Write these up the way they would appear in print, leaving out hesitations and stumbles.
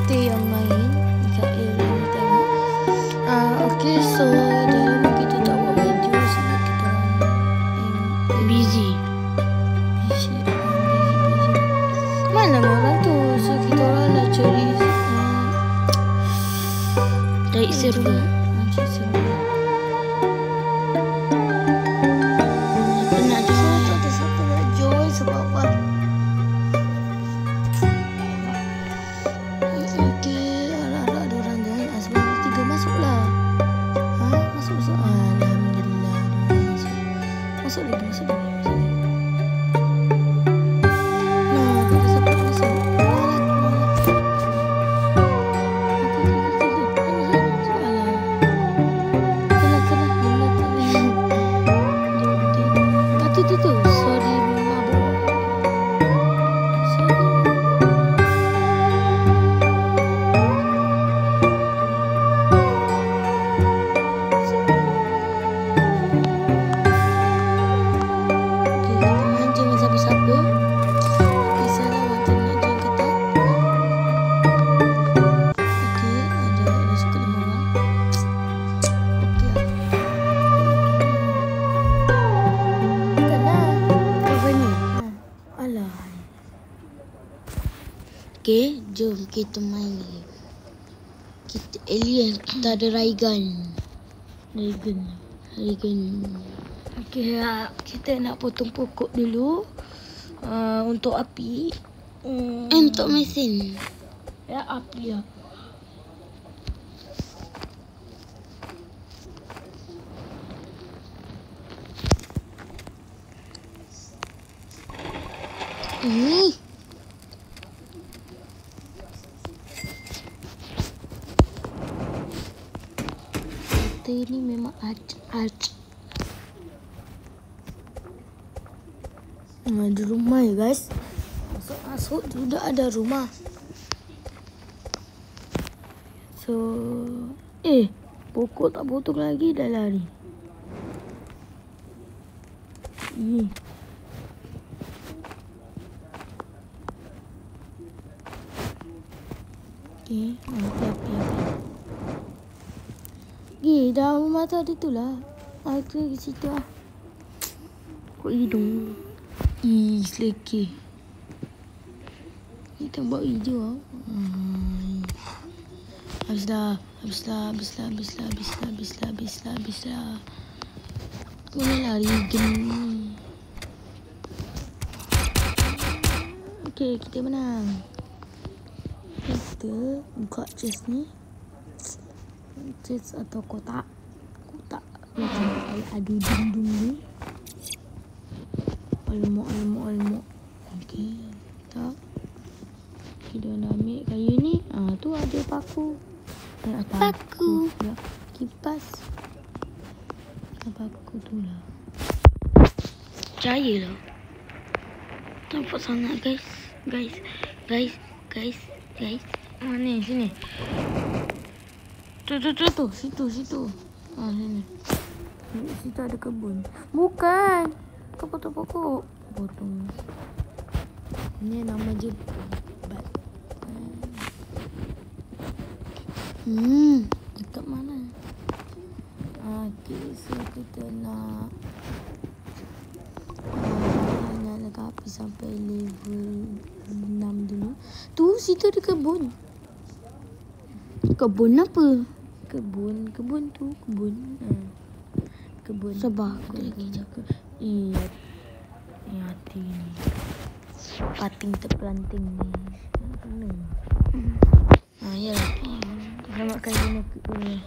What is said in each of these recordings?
kita yang main. Mikael yang tengok. Okay, so dah lama kita tak buat video sebab kita busy. Mana orang tu? So kita orang nak cari server. Penat tu ada satu nak join sebab apa? Okay, harap-harap ada orang join. Sebab 3 masuklah. Masuk. Alhamdulillah ada orang masuk. Masuk lagi. Okay, jom kita main. Kita alien, kita ada Raygun. Okay, kita nak potong pokok dulu untuk api. Untuk mesin. Ya, api ya. Ini ini memang art. Ada rumah ya guys. Masuk sudah ada rumah. So pokok tak potong lagi dah lari. Api. Dah rumah tadi tu lah. Aku ke situ lah. Kok hidung. Selekeh. Kita buat hijau lah. Habislah. Aku nak lari gini. Okay, kita menang. Kita buka chest ni. Chest atau kotak macam ada dinding ni. Almok. Okey, kita nak ambil kayu ni. Tu ada paku. Ya, kipas. Paku tu lah. Cairlah. Nampak sangat guys. Mana sini? Tu. Situ. Sini. Situ ada kebun. Bukan. Kau potong pokok. Potong. Ini nama je bat. Dekat mana? Okay, so kita nak nyalakan api sampai level 6 dulu. Tu, situ ada kebun. Kebun apa? Kebun. Sabar, aku lagi jaga. Hati ni. Pating terpelanting ni. Kena. Yalah. Selamatkan jenis ni.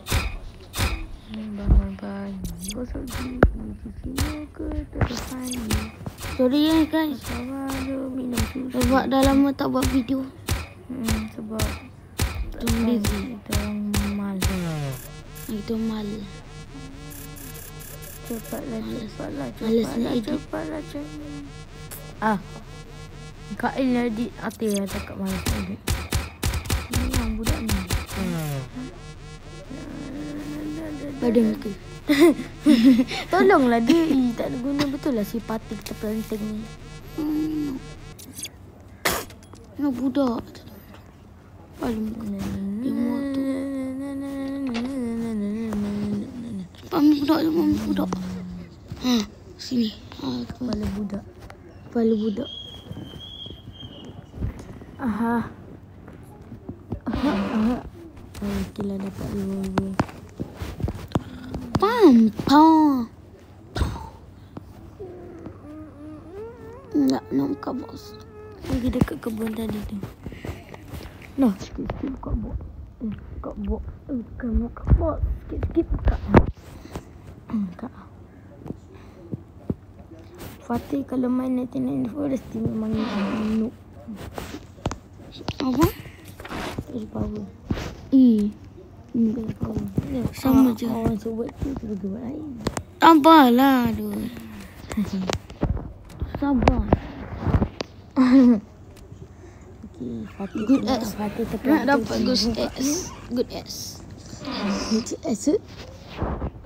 Bangun pagi. Gosok gigi muka terdepan ni. Sorry ya guys. Minum susu. Sebab dah lama tak buat video. Sebab busy. Itu mal. Cepatlah. Kain lah di hati lah cakap malas edit. Ni yang budak ni. Badan ke? Tolonglah dia. Tak ada guna betul lah si patik terpelanting ni. Nak budak. Paling lemur tu. Pami budak. Sini. Kepala budak. Okey lah, dapat 5,000. Nak buka box. Pergi dekat kebun tadi tu. Nah, sikit-sikit buka box. Buka box. Bukan buka box. Sikit-sikit buka. Buka. Fatih kalau main 99 Forest memang noob. Apa? Power. Sama je. Orang cuba tu buat lain. Sabarlah tu. Sabar. Okey, Fatih Good S. Fatih Nak dapat good S. Good S. Good S.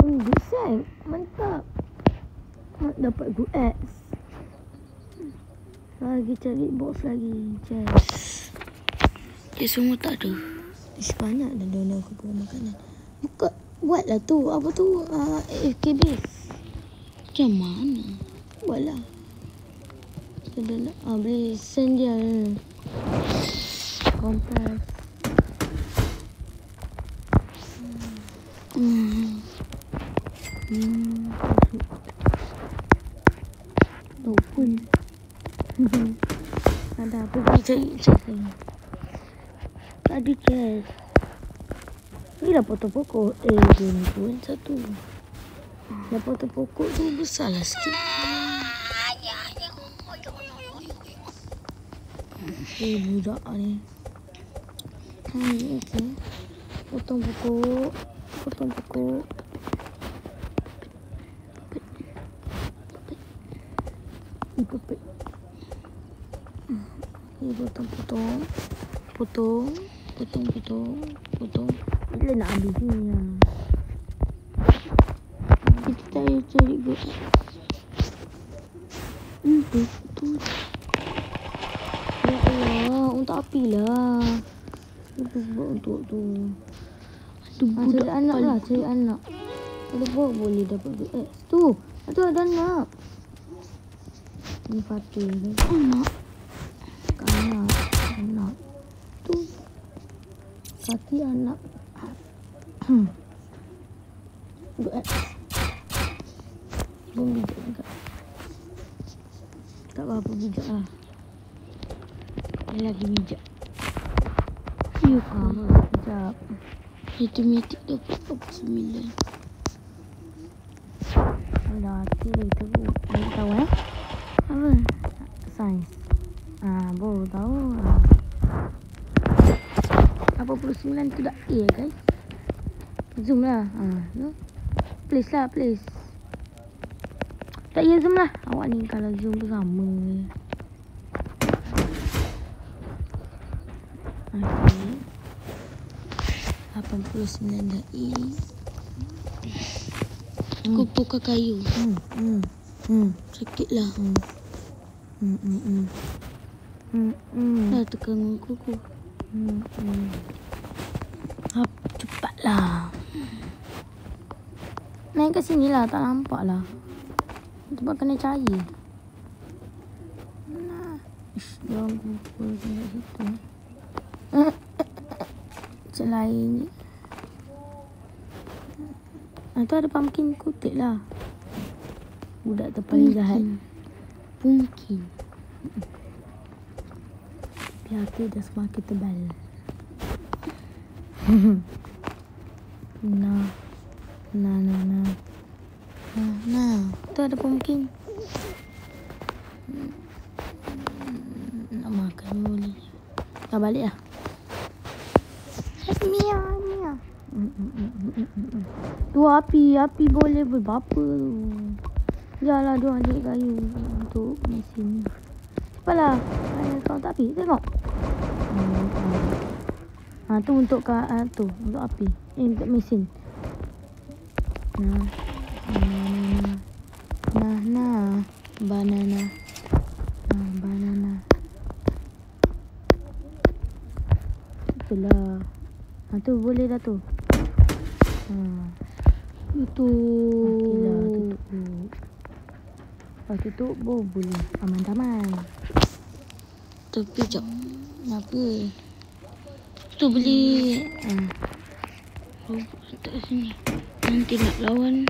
Good S. Mantap. Nak dapat good S. Lagi cari box lagi. Yes. Dia semua tak ada. Sebanyak dah donor aku buat makanan. Buatlah tu. Apa tu? AFK base. Macam mana? Buatlah. Beli sen dia. Kompas. Pun. Ada apa cari. Tadi kes. Ni dah potong pokok. Dia ni pun satu. Dah potong pokok tu besarlah sikit. Budak ni. Okey. Potong pokok. Pepek. Potong. Bila nak habis ni lah. Kita cari good. Tu. Ya Allah, untuk api lah. Itu buat untuk tu. Cari anak lah, cari anak. Kalau buat boleh dapat good. Tu ada anak. Ni Fatih ni. Anak. Tu. Kaki anak. Good. Belum bijak juga. Tak apa-apa bijak lah. Dia lagi bijak. Ya Sekejap. Matematik dapat 9. Alah, hati lagi teruk. Aku tahu Apa? Sains. Baru tahu. 89 tu dah A guys. Zoom lah. No? Please. Tak payah zoom lah. Awak ni kalau zoom tu sama. Okay. 89 dah A. Kumpulkan kayu. Sakit lah. Dah tekan kuku. Cepatlah. Naik kat sini lah. Tak nampak lah. Sebab kena cahaya. Jangan kumpul kat situ. Selain tu ada pumpkin kutik lah. Budak tu paling jahat. Mungkin. Hati dah semakin tebal. Nah. Tu ada pumpkin. Nak makan boleh. Dah balik lah. Mia. Dua api boleh berapa tu. Janganlah dua adik kayu untuk mesin. Cepatlah. Kau tak api. Tengok. Tu untuk tu untuk api. Untuk mesin. Banana. Itulah. Tu boleh dah tu. Tutup. Okeylah, tutup. Lepas tutup baru boleh aman-aman. Tapi jap. Kenapa? Tu beli. Robot letak sini. Nanti nak lawan.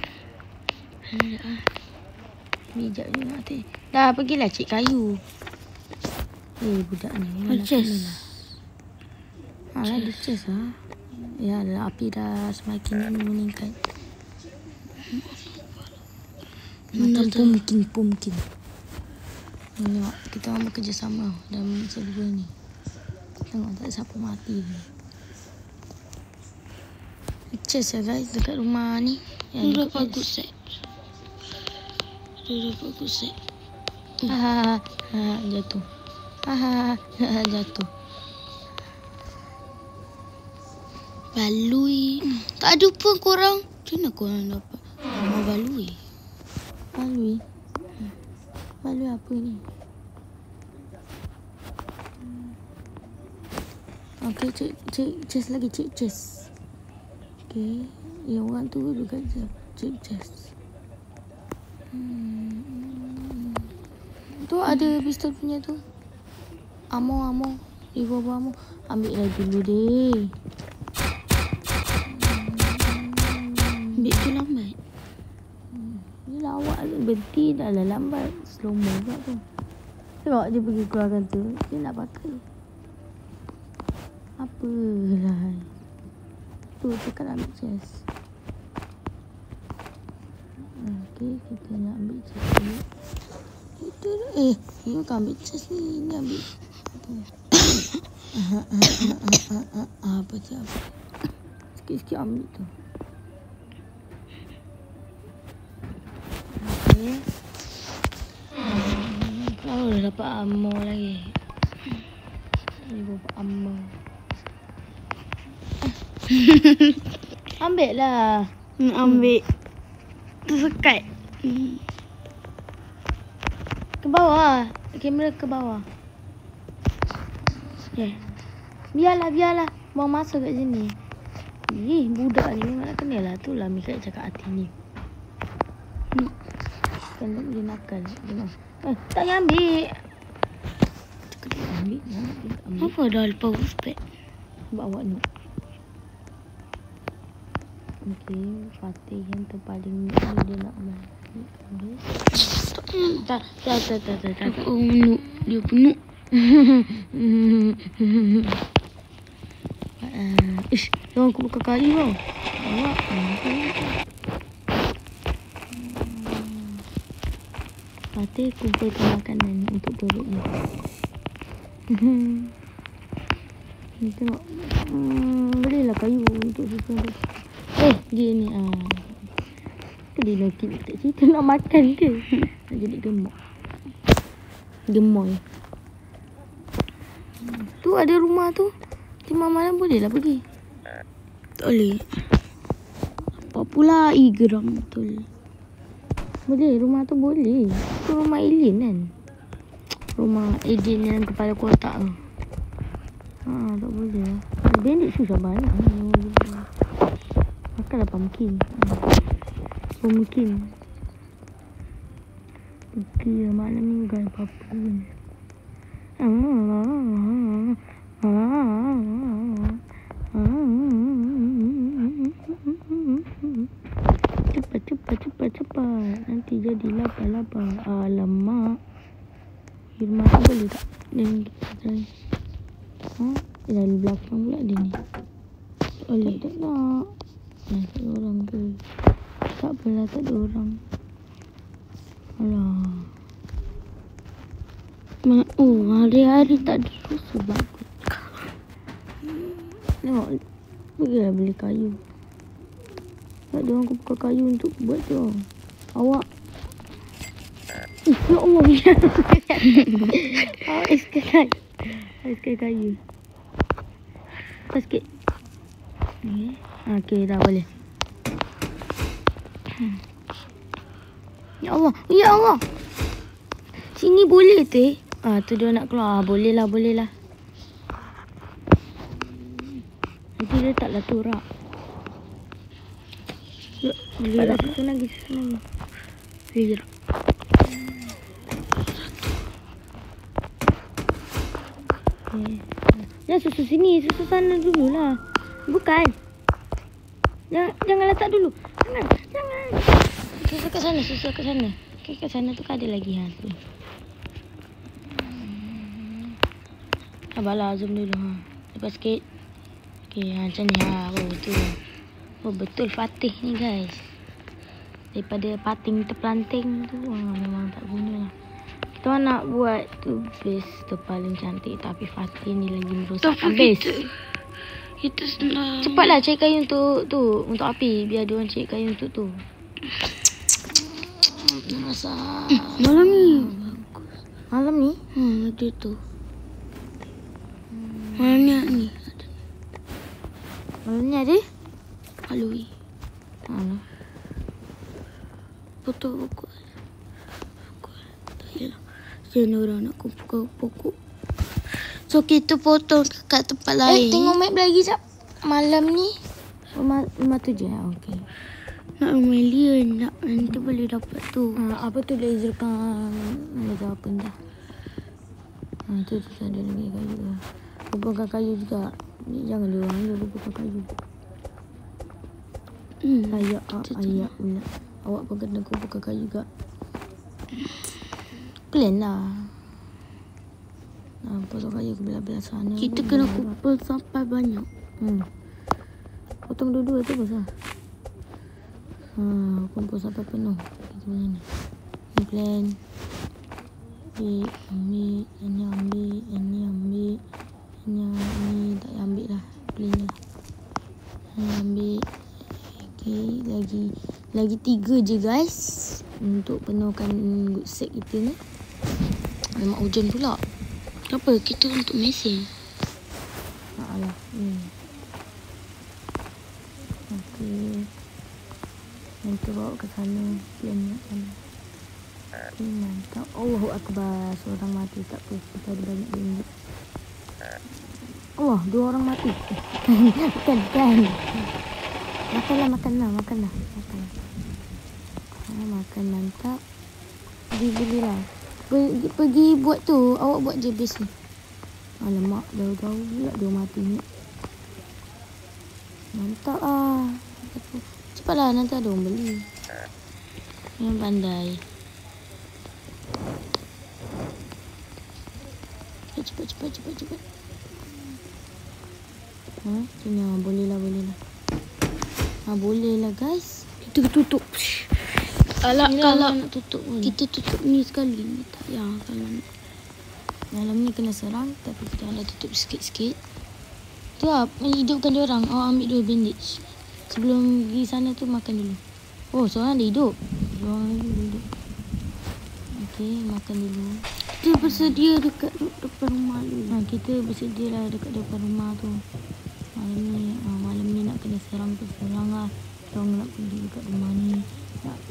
Bijak je nak teh. Dah pergilah cik kayu. Budak ni. Chest. Ada chest lah. Ya, api dah semakin meningkat. Macam pumpkin. Tengok, kita orang bekerjasama dalam server ni. Tengok tak siapa mati ni. Chest ya guys dekat rumah ni. Dia dapat good set. Jatuh. Jatuh. Balui. Tak jumpa korang. Macam mana korang dapat rumah balui? Balui apa ni? Okey, cik chest lagi, cik chest. Okey, yang orang tu juga cik chest. Tu ada pistol punya tu. Ammo. Revolver ammo. Ambil lah dulu deh. Ambil tu lambat. Ni lawak berhenti dah lah lambat. Slow mo pula tu. Tengok dia pergi keluarkan tu. Dia nak pakai. Apalah. Tu tekan ambil chest. Okey, kita nak ambil chest dulu. Itu ni bukan ambil chest ni. Ni ambil apa tu? Sikit-sikit ambil tu. Okey. Kau dah dapat ammo lagi. Ni dapat ammo. Ambil lah. Ambil. Tersekat. Ke bawah. Kamera ke bawah. Biarlah. Mau masuk kat sini. Budak ni memang nak kenal lah. Tu lah Mika cakap hati ni. Kan dia nakal. Tak payah ambil. Ambil. Apa dah lepas respect? Bawa ni. Okey, Fatih yang terpaling ni dia nak ambil. Tak. Oh, nuk. Dia penuk. Jangan aku buka kayu tau. Awak. Fatih kumpulkan makanan untuk perutnya. Ni tengok. Berilah kayu untuk susun. Dia ni. Dia nak tak cerita nak makan ke? Nak jadi gemoy. Tu ada rumah tu. Cuma malam boleh lah pergi. Tak boleh. Apa pula geram betul. Boleh, rumah tu boleh. Tu rumah alien kan? Rumah alien yang kepala kotak tu. Tak boleh lah. Bandit susah banyak. Makanlah pumpkin. Pumpkin. Pergi lah malam ni bukan apa-apa pun. Cepat. Nanti jadi lapar. Alamak. Rumah tu boleh tak? Yang kita try. Dalam belakang pula dia ni. Boleh tak nak? Tak ada orang ke? Tak apalah, tak ada orang. Alah. Hari-hari tak ada susu bagus. Tengok. Pergilah beli kayu. Tak ada orang buka kayu untuk buat tu. Awak. Ya Allah. Awak iskan kayu. Lepas sikit. Okey, dah boleh. Ya Allah. Sini boleh teh. Tu dia nak keluar. Boleh lah. Dia letaklah tu rak. Boleh rak. Susun lagi. Biar. Jangan susun sini. Susun sana dululah. Bukan. Jangan letak dulu. Jangan. Susun kat sana. Okay, kat sana tu kan ada lagi tu. Sabarlah, zoom dulu Lepas sikit. Okay, macam ni Oh, betul. Betul Fatih ni guys. Daripada pating terpelanting tu memang tak guna lah. Kita nak buat tu base tu paling cantik. Tapi Fatih ni lagi merosakkan base. Kita senang. Cepatlah cari kayu untuk api. Biar dia orang cari kayu untuk tu. Masak. Malam ni. Malam ni? Ada tu. Malam ni ada. Malam ni ada? Halloween. Mana? Potong pokok. Tak yalah. Sini orang nak kumpul pokok. So kita potong kat tempat lain. Tengok map lagi jap. Malam ni. Rumah tu je. Okey. Nak million. Nanti boleh dapat tu. Apa tu laser apa entah. Tu ada lagi kayu. Kumpulkan kayu juga. Jangan dia orang je kumpulkan kayu. Ayak pula. Awak pun kena kumpulkan kayu juga. Plan lah. Potong kayu ke belah-belah sana. Kita kena kumpul sampai banyak. Potong dua-dua tu pasal. Kumpul sampai penuh. Kita macam ni. Ni plan. Ambil. Ini tak payah ambil lah. Plan lah. Ini ambil. Okay, lagi 3 je guys. Untuk penuhkan good set kita ni. Memang hujan pula. Apa? Kita untuk mesin. Alah. Okey. Nanti bawa ke sana. Plan kat sana. Okay, mantap. Allahu Akbar. Seorang mati tak apa. Kita ada banyak ringgit. Allah, 2 orang mati. Bukan. Makanlah. Makan mantap. Belilah. Pergi buat tu. Awak buat je base ni. Alamak, jauh-jauh pula dia mati ni. Mantap ah. Cepatlah, nanti ada orang beli. Yang pandai. Cepat. Sini bolehlah. Bolehlah guys. Kita tutup. Kalau nak tutup pun. Kita tutup ni sekali. Tak payah kalau nak. Malam ni kena serang. Tapi kita dah tutup sikit-sikit. Tu lah, hidupkan dia orang. Awak ambil dulu bandage. Sebelum pergi sana tu makan dulu. Oh, seorang dah hidup. Seorang lagi hidup. Okey, makan dulu. Kita bersedia dekat depan rumah dulu. Kita bersedia lah dekat depan rumah tu. Malam ni nak kena serang lah. Orang nak pergi dekat rumah ni.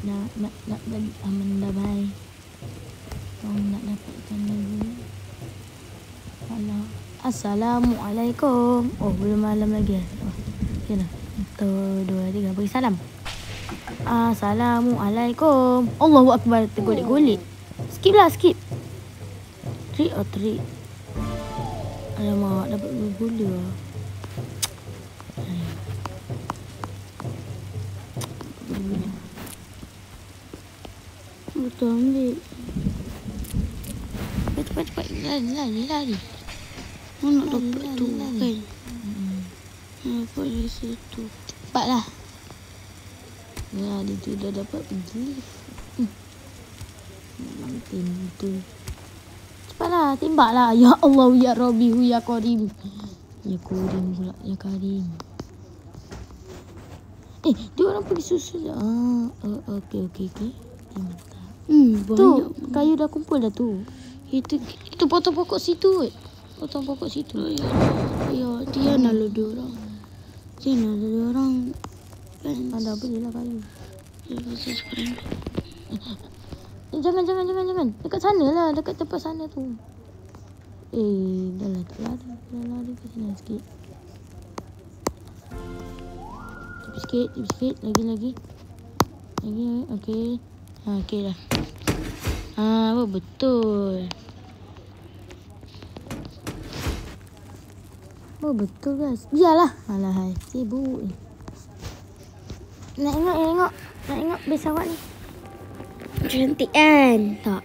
Nak bagi aman damai. Orang nak dapatkan lagi. Assalamualaikum. Oh, belum malam lagi. Okay lah. 1, 2, 3. Bagi salam. Assalamualaikum. Allahu Akbar. Tergolek-golek. Skip. Trick or treat. Alamak, dapat gula. Betul ambil. Cepat. Lari. Nak dapat tu kan. Dapat dari situ. Cepatlah. Dia tu dah dapat pergi. Betul. Cepatlah, tembaklah. Ya Allah, ya Rabbi, ya Karim. Ya Karim pula, ya Karim. Dia orang pergi susul. Okey. Mantap. Banyak. Tu, kayu dah kumpul dah tu. Itu potong pokok situ. Potong pokok situ. Ya, Tiana lah dia orang. Kan. Ada belilah kayu. Ya, pasal sekarang. Jangan. Dekat sana lah, dekat tempat sana tu. Dah lah, tak lari. Dah lari ke sana sikit. sikit. Lagi. Okey. Okey dah. Betul. Betul guys. Biarlah. Alah, sibuk ni. Nak tengok base awak ni. Cantik kan? Tak.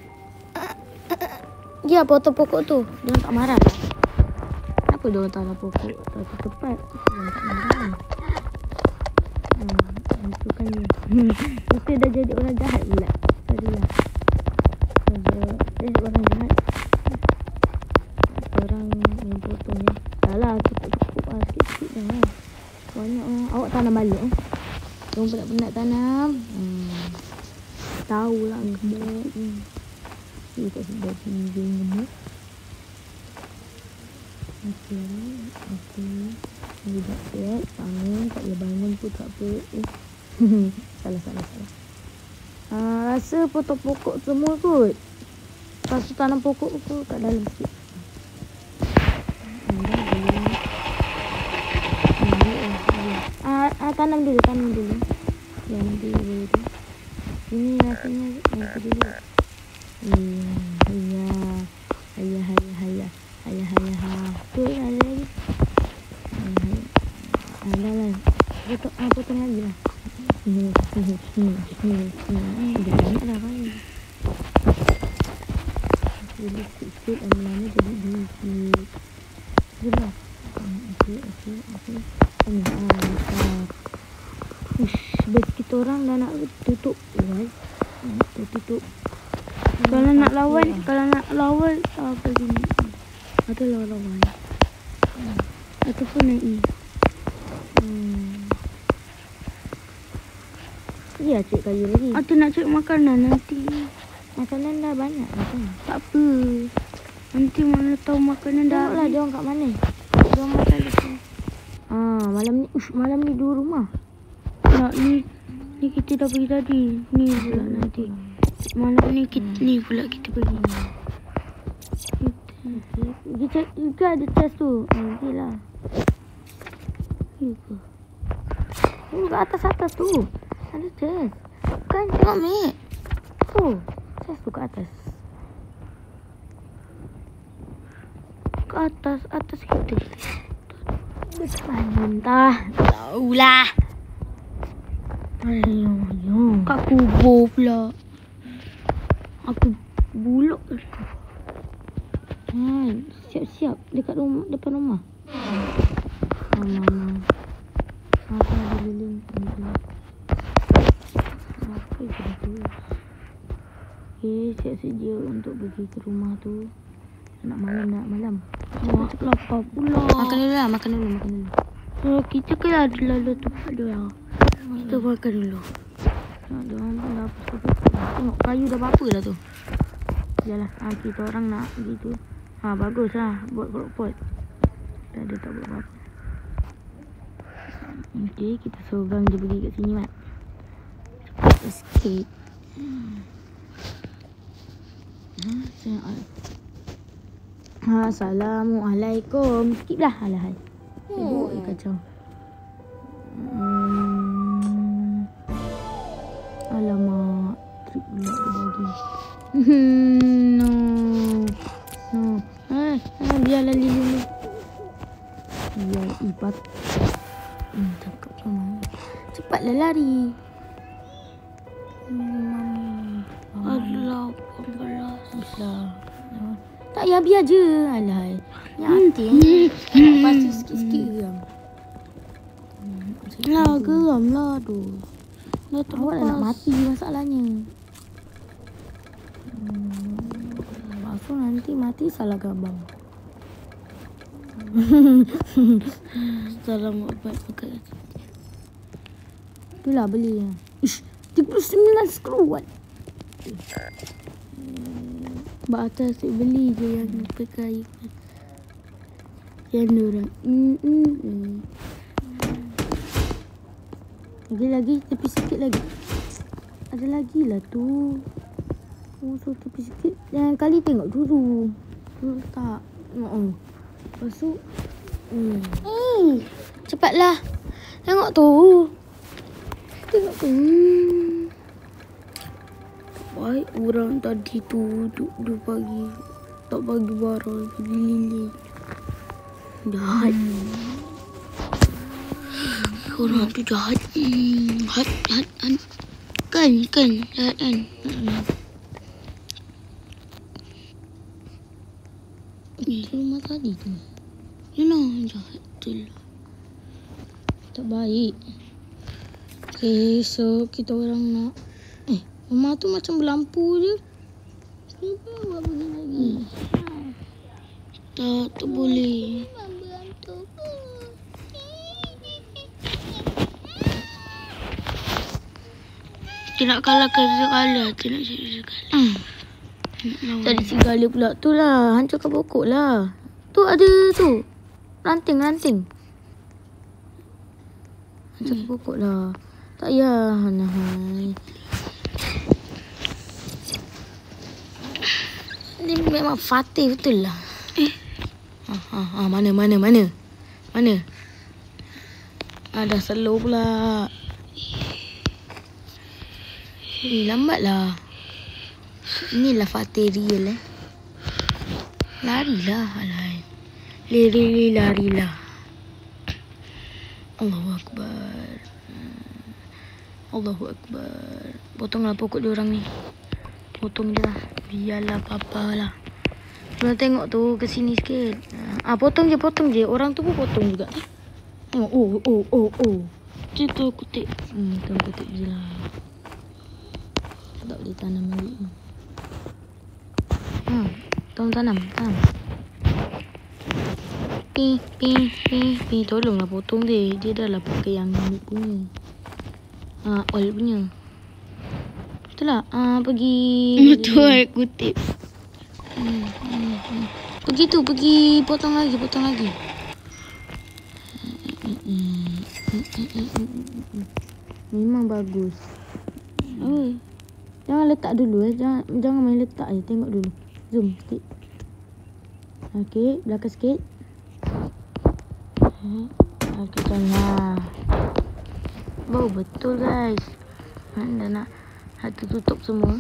Dia potong pokok tu. Dia tak marah. Kenapa dia orang tanam pokok tak tepat? Dia tak marah. Itu kan dia. Mesti dah jadi orang jahat pula. Tadilah. Orang jahat. Orang yang potong ni. Alah, cukup sikit-sikit dah. Banyak awak tanam balik Diorang penat-penat tanam. Tahulah gemuk. Dia tak sedar tinggi gemuk. Okey. Dia tak sihat. Bangun. Tak boleh bangun pun tak apa. Salah. Rasa potong pokok semua kot. Lepas tu tanam pokok tu kat dalam sikit. Tanam dulu. Ya, nanti boleh tu. Ini rasanya nanti dulu. Ayah. Tu ada lagi. Ada lah. Potong lagi lah. Dia banyak dah kan. Jadi sikit lama-lama jadi biji. Jelas. Okey. Bes kita orang dah nak tutup guys. Tutup. Kalau nak lawan apa gini. Atau lawan. Ataupun naik ni. Ya, cik kayu lagi. Atau nak cek makanan nanti. Makanan dah banyak kan? Tak apa. Nanti mana tahu makanan dah. Tengoklah dia orang kat mana. Dia orang makan di sini. Malam ni dua rumah. Tak, ni kita dah pergi tadi. Ni pula nanti. Malam ni kita pergi. Kita ada chest tu. Nantilah. Itu. Kat atas tu. Ada chest. Kan tengok Mek. Tu. Chest tu kat atas. Kat atas kita. Mana entah. Tahulah. Ayo. Kat kubur pula. Aku buluk. Siap-siap dekat rumah, depan rumah. Mama. Apa ada lilin? Apa itu? Siap sedia untuk pergi ke rumah tu. Nak malam. Cepat lapar pula. Makan dulu. Kita kan ada lalu tempat dia. Kita makan dulu. Ada orang pun dah apa. Tengok kayu dah berapa dah tu. Yalah, kita orang nak gitu. Bagus lah buat pot. Tak buat apa-apa. Okey, kita seorang je pergi kat sini, Mat. Cepat sikit. Assalamualaikum. Skip lah. Alah. Sibuk kacau. Alamak. Trip pula dia bagi. No. Biarlah lilin ni. Biar ibat. Cakap sama. Cepatlah lari. Allah, 18. Tak payah biar je. Alah. Hati. Lepas tu sikit-sikit geram. Geram lah tu. Awak dah nak mati masalahnya. Lepas nanti mati salah gabang. Salah buat pakai. Itulah beli. 39 skruat. Atas beli je yang pakai. Yang orang. Lagi tepi sikit lagi. Ada lagi lah tu. So tepi sikit. Jangan kali tengok dulu. Tak. Lepas tu. Cepatlah. Tengok tu. Tengok tu. Baik orang tadi tu duduk pagi. Tak bagi barang, bagi lilin. Jahat. Orang tu jahat. Jahat. Kan, jahat kan. Itu rumah tadi tu. Jahat tu lah. Tak baik. Okay, so kita orang nak rumah tu macam berlampu je. Kenapa awak pergi lagi? Tak boleh. Tidak kalahkan segala. Tidak segala. Tadi segala pula tu lah. Hancurkan pokok lah. Tu ada tu. Ranting. Hancurkan pokok lah. Tak payah. Ni memang Fatih betul lah. Mana? Dah slow pula. Lambatlah. Inilah Fatih real Larilah. Larilah. Allahu Akbar. Potonglah pokok diorang ni. Potong je lah. Biarlah apa-apa lah. Kalau tengok tu ke sini sikit. Potong je. Orang tu pun potong juga. Tengok. Oh. Kita kutip. Kita kutip je lah. Tak boleh tanam lagi. Tanam. Tolonglah potong dia. Dia dah lah pakai yang ni punya. Oil punya. Betul lah. Pergi. Betul kutip. Pergi potong lagi. Memang bagus. Jangan letak dulu Jangan main letak je. Tengok dulu. Zoom sikit. Okey, belakang sikit. Okey, tengah. Bau betul guys. Dah nak tutup semua.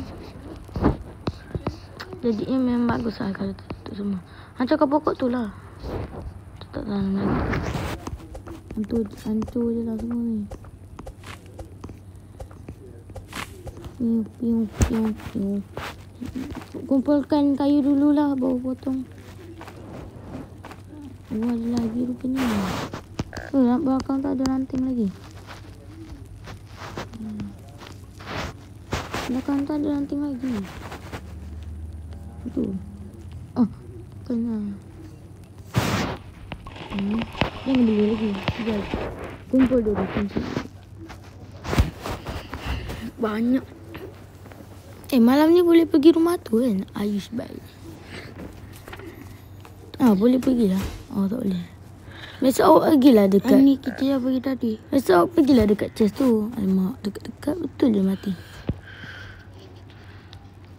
Jadinya memang bagus lah kalau tutup semua. Hancurkan pokok tu lah. Tak tanam lagi. Hancur je lah semua ni. Piung. Kumpulkan kayu dululah, baru potong. Ada lagi rupanya. Belakang tak ada ranting lagi. Belakang tak ada ranting lagi. Itu. Kena. Jangan beli lagi. Sekejap. Kumpul dulu. Banyak. Malam ni boleh pergi rumah tu kan? Ayush baik. Boleh pergilah. Tak boleh. Besok awak pergilah dekat. Ni kita dah pergi tadi. Besok awak pergilah dekat chest tu. Alamak, dekat-dekat betul je mati.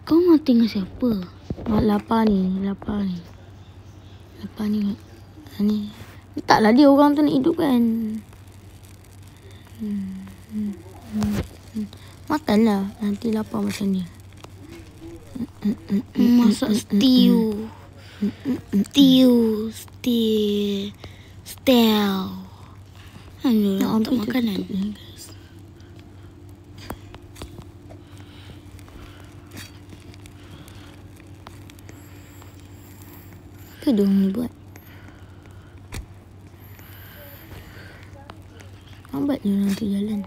Kau mati dengan siapa? Lapar ni. Ni. Taklah dia orang tu nak hidup kan. Makanlah. Nanti lapar macam ni. Masak stew. Untuk makanan. Guys. Apa diorang ni buat? Lambat je orang tu jalan.